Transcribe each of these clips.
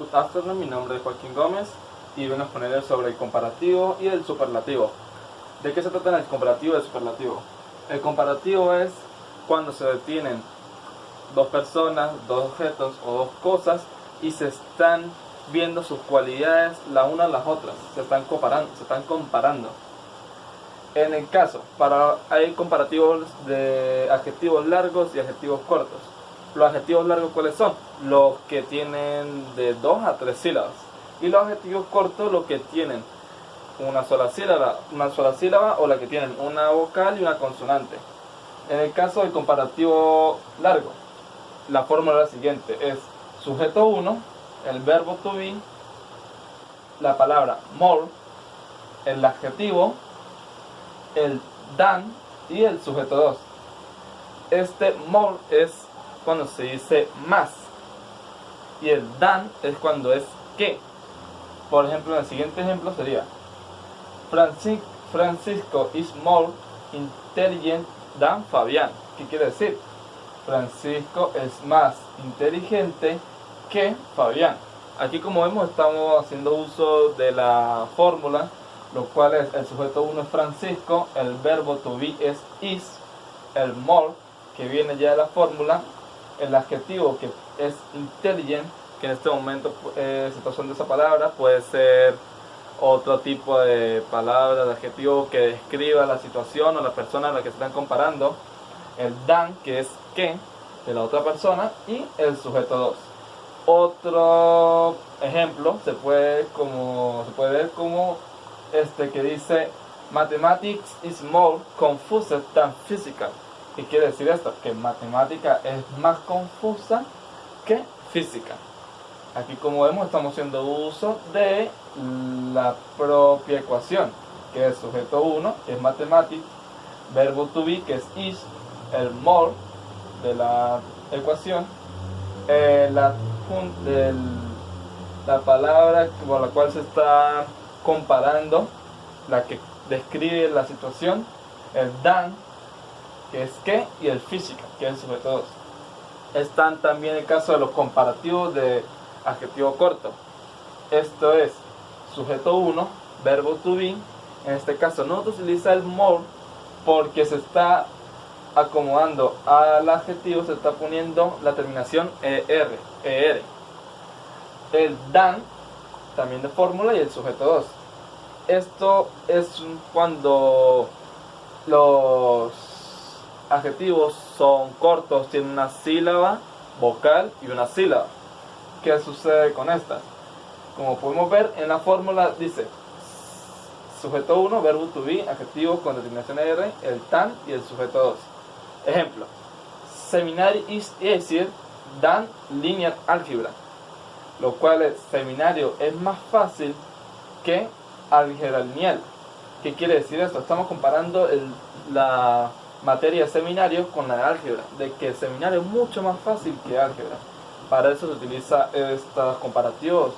Good afternoon, mi nombre es Joaquín Gómez y vengo a exponerles sobre el comparativo y el superlativo. ¿De qué se trata el comparativo y el superlativo? El comparativo es cuando se detienen dos personas, dos objetos o dos cosas y se están viendo sus cualidades la una a las otras, se están comparando. En el caso, hay comparativos de adjetivos largos y adjetivos cortos. Los adjetivos largos, ¿cuáles son? Los que tienen de 2 a 3 sílabas. Y los adjetivos cortos, los que tienen una sola sílaba o la que tienen una vocal y una consonante. En el caso del comparativo largo, la fórmula es la siguiente: es sujeto 1, el verbo to be, la palabra more, el adjetivo, el than y el sujeto 2. Este more es cuando se dice más y el than es cuando es que. Por ejemplo, en el siguiente ejemplo sería: Francisco is more intelligent than Fabián. ¿Qué quiere decir? Francisco es más inteligente que Fabián. Aquí, como vemos, estamos haciendo uso de la fórmula, lo cual es: el sujeto 1 es Francisco, el verbo to be es is, el more, que viene ya de la fórmula, el adjetivo, que es intelligent, que en este momento se está usando esa palabra, puede ser otro tipo de palabra, de adjetivo que describa la situación o la persona a la que se están comparando, el than, que es que, de la otra persona, y el sujeto 2. Otro ejemplo se puede ver como que dice: Mathematics is more confused than physical. ¿Qué quiere decir esto? Que matemática es más confusa que física. Aquí, como vemos, estamos haciendo uso de la propia ecuación, que es sujeto 1, que es mathematics, verbo to be, que es is, el more de la ecuación, la palabra por la cual se está comparando, la que describe la situación, el than, que es que, y el física, que es el sujeto 2. Están también el caso de los comparativos de adjetivo corto. Esto es sujeto 1, verbo to be. En este caso no se utiliza el more porque se está acomodando al adjetivo, se está poniendo la terminación er. El than, también de fórmula, y el sujeto 2. Esto es cuando los adjetivos son cortos, tienen una sílaba, vocal y una sílaba. ¿Qué sucede con estas? Como podemos ver en la fórmula, dice sujeto 1, verbo to be, adjetivo con determinación er, el than y el sujeto 2. Ejemplo: Seminary is easier than linear algebra. Lo cual es: seminario es más fácil que álgebra lineal. ¿Qué quiere decir esto? Estamos comparando la materia de seminario con la de álgebra, de que el seminario es mucho más fácil que álgebra. Para eso se utiliza estos comparativos.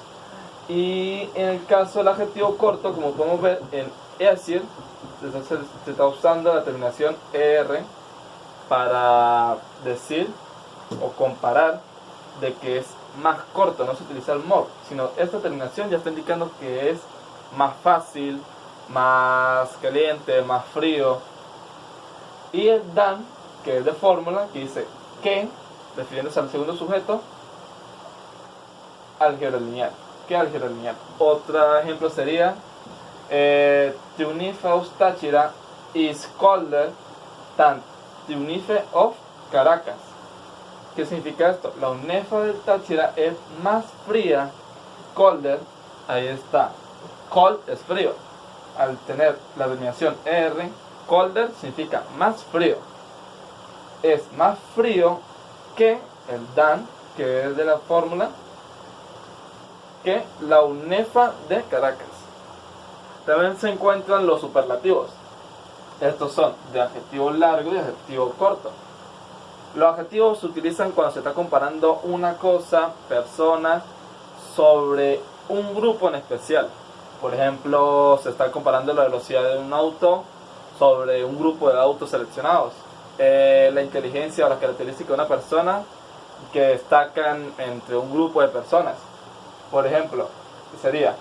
Y en el caso del adjetivo corto, como podemos ver en easier, se está usando la terminación er para decir o comparar de que es más corto. No se utiliza el more, sino esta terminación ya está indicando que es más fácil, más caliente, más frío. Y el than, que es de fórmula, que dice que, refiriéndose al segundo sujeto, álgebra lineal. ¿Qué álgebra lineal? Otro ejemplo sería: The Unife of Táchira is colder than the Unife of Caracas. ¿Qué significa esto? La UNEFA de Táchira es más fría. Colder, ahí está. Cold es frío. Al tener la terminación er, colder significa más frío. Es más frío que el than, que es de la fórmula, que la UNEFA de Caracas. También se encuentran los superlativos. Estos son de adjetivo largo y adjetivo corto. Los adjetivos se utilizan cuando se está comparando una cosa, persona, sobre un grupo en especial. Por ejemplo, se está comparando la velocidad de un auto sobre un grupo de autos seleccionados. La inteligencia o las características de una persona que destacan entre un grupo de personas. Por ejemplo, sería: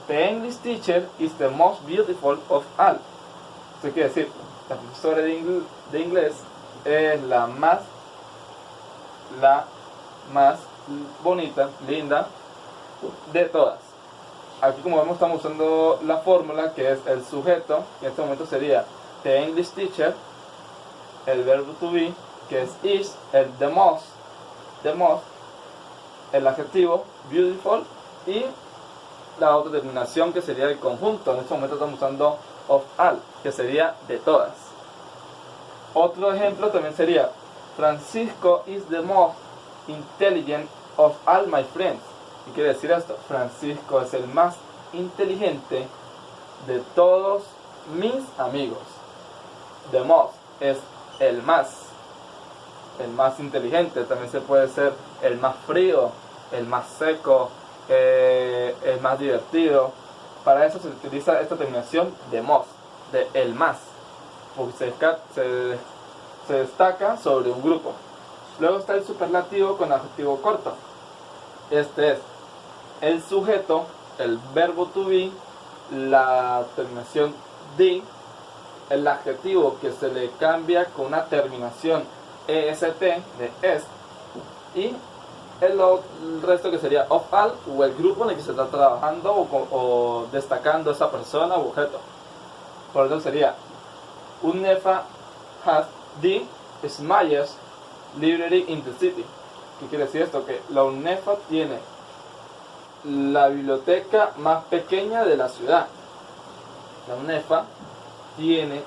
The English teacher is the most beautiful of all. Esto quiere decir, la profesora de inglés es la más bonita, linda de todas. Aquí, como vemos, estamos usando la fórmula que es el sujeto, que en este momento sería the English teacher, el verbo to be, que es is, el the most, el adjetivo beautiful, y la otra terminación que sería el conjunto. En este momento estamos usando of all, que sería de todas. Otro ejemplo también sería: Francisco is the most intelligent of all my friends. ¿Qué quiere decir esto? Francisco es el más inteligente de todos mis amigos. The most es el más inteligente. También se puede ser el más frío, el más seco, el más divertido. Para eso se utiliza esta terminación de most, de el más, porque se destaca sobre un grupo. Luego está el superlativo con adjetivo corto. Este es el sujeto, el verbo to be, la terminación de, el adjetivo que se le cambia con una terminación est, de es, y el resto que sería of all, o el grupo en el que se está trabajando o destacando esa persona u objeto. Por eso sería: Unefa has the smallest library in the city. ¿Qué quiere decir esto? Que la UNEFA tiene la biblioteca más pequeña de la ciudad. La UNEFA tiene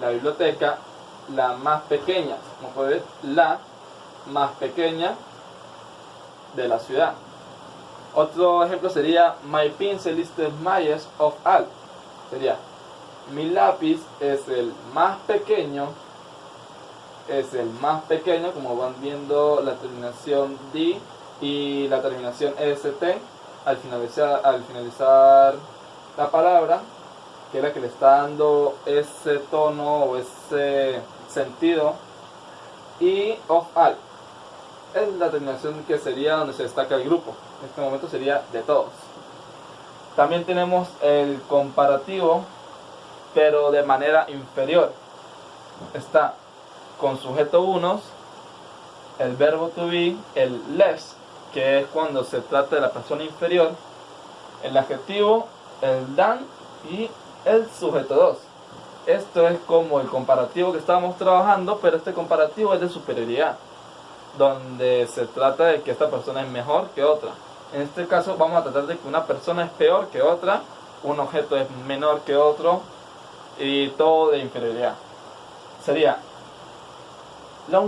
la biblioteca la más pequeña, como puede ver, la más pequeña de la ciudad. Otro ejemplo sería: My pencil is the smallest of all. Sería: mi lápiz es el más pequeño, como van viendo la terminación D y la terminación EST al finalizar la palabra, que es la que le está dando ese tono o ese sentido. Y of all es la terminación que sería donde se destaca el grupo. En este momento sería de todos. También tenemos el comparativo, pero de manera inferior. Está con sujeto unos, el verbo to be, el less, que es cuando se trata de la persona inferior, el adjetivo, el than y el sujeto 2. Esto es como el comparativo que estábamos trabajando, pero este comparativo es de superioridad, donde se trata de que esta persona es mejor que otra. En este caso vamos a tratar de que una persona es peor que otra, un objeto es menor que otro, y todo de inferioridad. Sería: la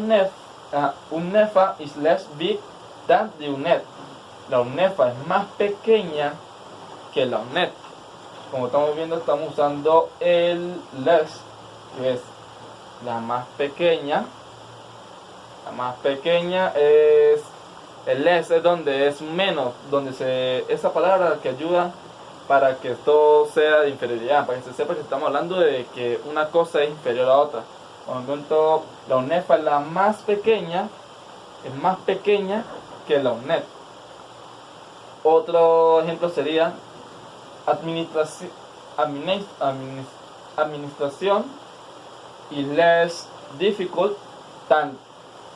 UNEFA is less big than the UNED. La UNEFA es más pequeña que la UNED. Como estamos viendo, estamos usando el less, que es la más pequeña. La más pequeña es el less, es donde es menos, esa palabra que ayuda para que todo sea de inferioridad, para que se sepa que estamos hablando de que una cosa es inferior a otra. Por lo tanto, la UNEFA es la más pequeña, que la UNED. Otro ejemplo sería: administración is less difficult than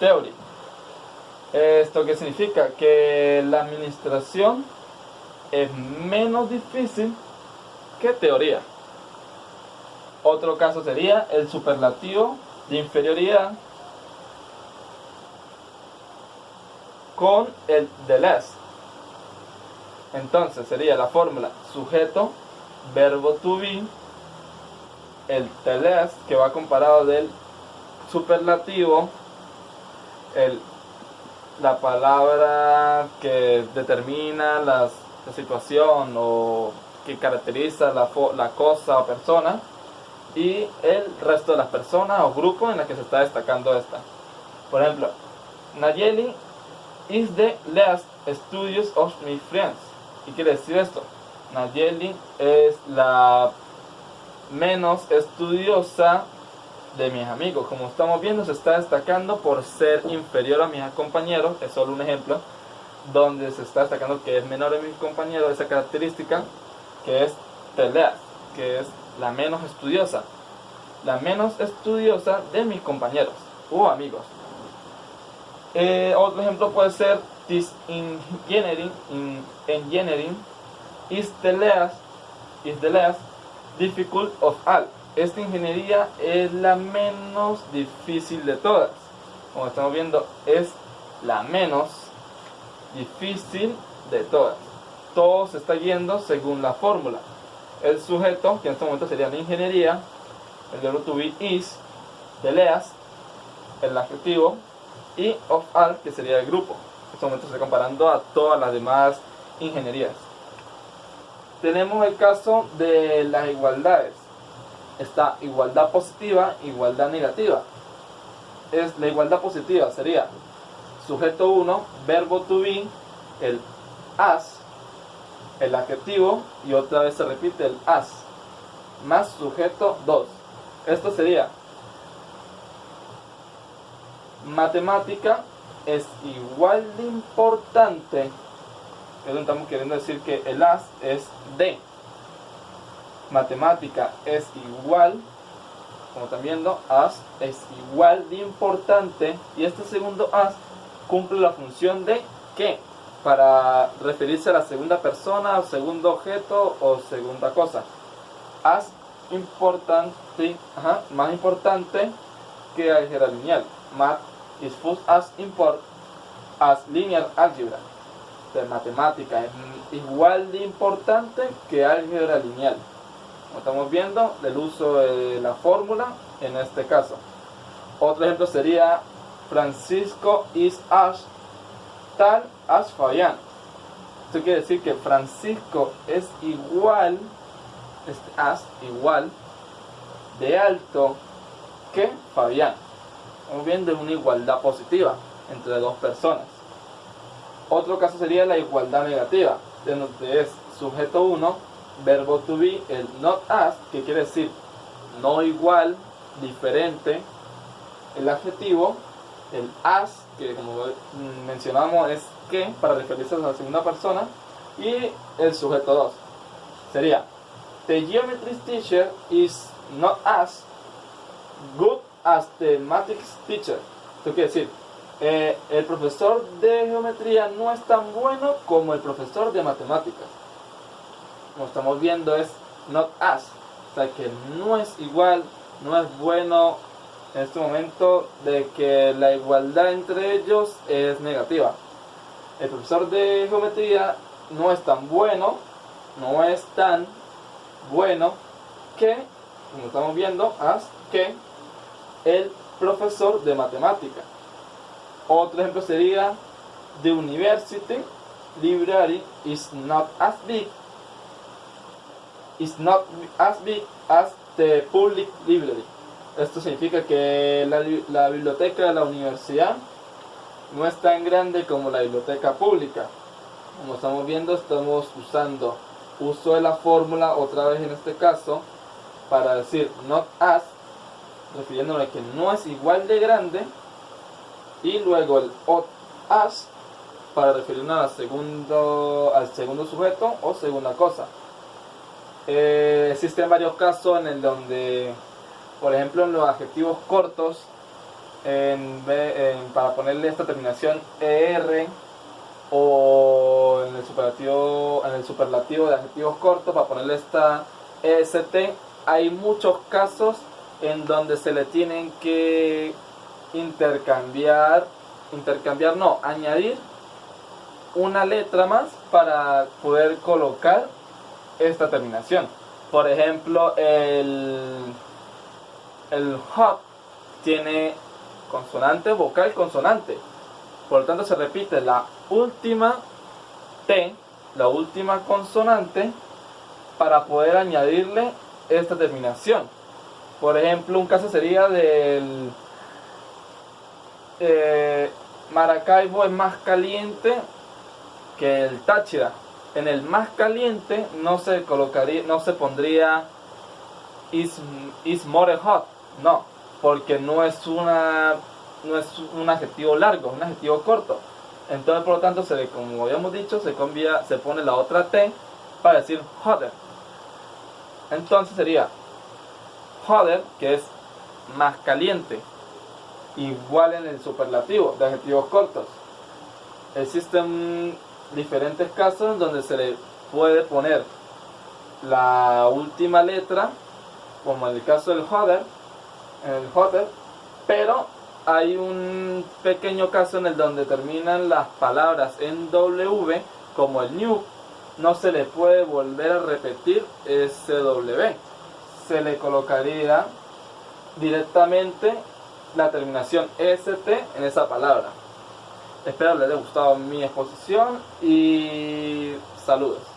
theory. ¿Esto qué significa? Que la administración es menos difícil que teoría. Otro caso sería el superlativo de inferioridad con el de less. Entonces sería la fórmula: sujeto, verbo to be, el the less, que va comparado del superlativo, la palabra que determina la situación o que caracteriza la cosa o persona, y el resto de las personas o grupos en las que se está destacando esta. Por ejemplo, Nayeli is the least studious of my friends. ¿Qué quiere decir esto? Nayeli es la menos estudiosa de mis amigos. Como estamos viendo, se está destacando por ser inferior a mis compañeros. Es solo un ejemplo donde se está destacando que es menor en mi compañero esa característica, que es teleas, que es la menos estudiosa de mis compañeros o amigos. Otro ejemplo puede ser: this engineering is the least difficult of all. Esta ingeniería es la menos difícil de todas. Como estamos viendo, es la menos difícil de todas. Todo se está yendo según la fórmula. El sujeto, que en este momento sería la ingeniería, el verbo to be is, the least, el adjetivo, y of all, que sería el grupo. En este momento se está comparando a todas las demás ingenierías. Tenemos el caso de las igualdades. Está igualdad positiva, igualdad negativa. La igualdad positiva sería sujeto 1, verbo to be, el as, el adjetivo, y otra vez se repite el as, más sujeto 2. Esto sería: matemática es igual de importante. Estamos queriendo decir que el as es de. Matemática es igual, como están viendo, as es igual de importante, y este segundo as cumple la función de que, para referirse a la segunda persona, o segundo objeto, o segunda cosa. As importante, más importante que álgebra lineal. Math is just as important as linear algebra. De matemática es igual de importante que álgebra lineal. Como estamos viendo, el uso de la fórmula en este caso. Otro ejemplo sería: Francisco is as tal as Fabián. Esto quiere decir que Francisco es igual, igual de alto que Fabián. Estamos viendo una igualdad positiva entre dos personas. Otro caso sería la igualdad negativa, de donde es sujeto 1, verbo to be, el not as, que quiere decir no igual, diferente, el adjetivo, el as, que como mencionamos es que, para referirse a la segunda persona, y el sujeto 2 sería: the geometry teacher is not as good as the mathematics teacher. Esto quiere decir, el profesor de geometría no es tan bueno como el profesor de matemáticas. Como estamos viendo, es not as, o sea que no es igual, no es bueno. En este momento de que la igualdad entre ellos es negativa. El profesor de geometría no es tan bueno que, como estamos viendo, as que el profesor de matemática. Otro ejemplo sería: the university library is not as big as the public library. Esto significa que la biblioteca de la universidad no es tan grande como la biblioteca pública. Como estamos viendo, estamos usando uso de la fórmula otra vez en este caso para decir not as, refiriéndonos a que no es igual de grande, y luego el as para referirnos al segundo sujeto o segunda cosa. Existen varios casos en el donde, por ejemplo, en los adjetivos cortos, para ponerle esta terminación ER, o en el superlativo de adjetivos cortos, para ponerle esta EST, hay muchos casos en donde se le tienen que añadir una letra más para poder colocar esta terminación. Por ejemplo, el hot tiene consonante, vocal, consonante. Por lo tanto, se repite la última T, la última consonante, para poder añadirle esta terminación. Por ejemplo, un caso sería del Maracaibo es más caliente que el Táchira. En el más caliente no se pondría is more hot, no, porque no es un adjetivo largo, es un adjetivo corto. Entonces, por lo tanto, como habíamos dicho, se pone la otra T para decir hotter. Entonces sería hotter, que es más caliente, igual en el superlativo de adjetivos cortos. Existen diferentes casos donde se le puede poner la última letra, como en el caso del hotter, pero hay un pequeño caso en el donde terminan las palabras en W, como el new, no se le puede volver a repetir ese W, se le colocaría directamente la terminación ST en esa palabra. Espero les haya gustado mi exposición y saludos.